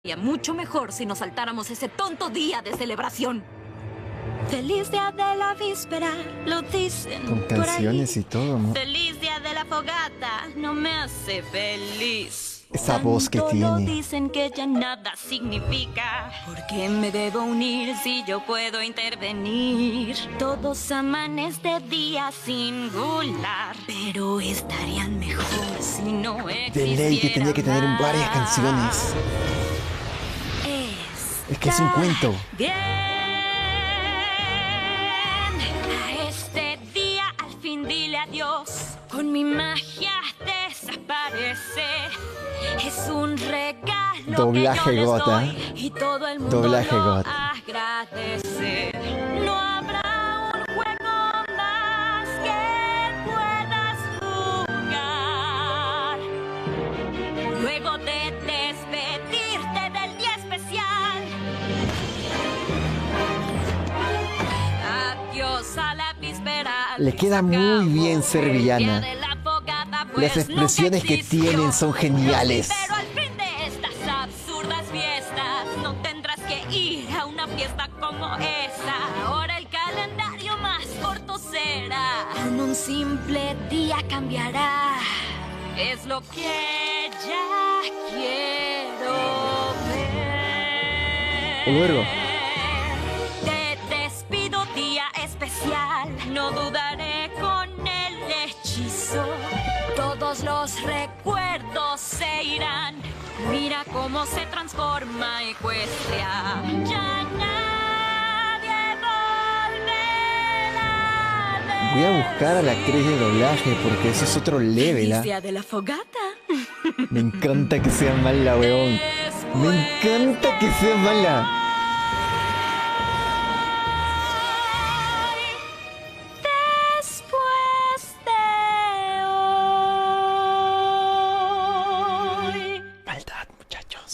Sería mucho mejor si nos saltáramos ese tonto día de celebración. Feliz día de la víspera, lo dicen Con por ahí. canciones y todo, ¿no? Feliz día de la fogata, no me hace feliz. Esa voz que Tanto lo tiene. dicen que ya nada significa. ¿Por qué me debo unir si yo puedo intervenir? Todos aman este día singular, pero estarían mejor si no De existiera ley que tenía que tener varias más. canciones. Es que es un cuento. Bien, a este día al fin dile adiós. Con mi magia desaparece. Es un regalo Doblaje que yo les God, doy, ¿eh? y todo el mundo Doblaje lo God. agradece. No habrá un juego más que puedas jugar. Luego de despedirte del día especial. Adiós a la víspera. Le queda muy bien ser El día villana. de la fogata, Las pues, expresiones nunca que existió. tienen son geniales. Pero al fin de estas absurdas fiestas no tendrás que ir a una fiesta como esa. Ahora el calendario más corto será. En un simple día cambiará. Es lo que ya quiero ver. Luego. Te despido, día especial. No dudaré con el hechizo. Todos los recuerdos se irán. Mira cómo se transforma Equestria. Ya nadie volverá a ver. Voy a buscar a la actriz de doblaje porque eso es otro level, ¿ah? Día de la fogata. Me encanta que sea mala, weón. Me encanta que sea mala.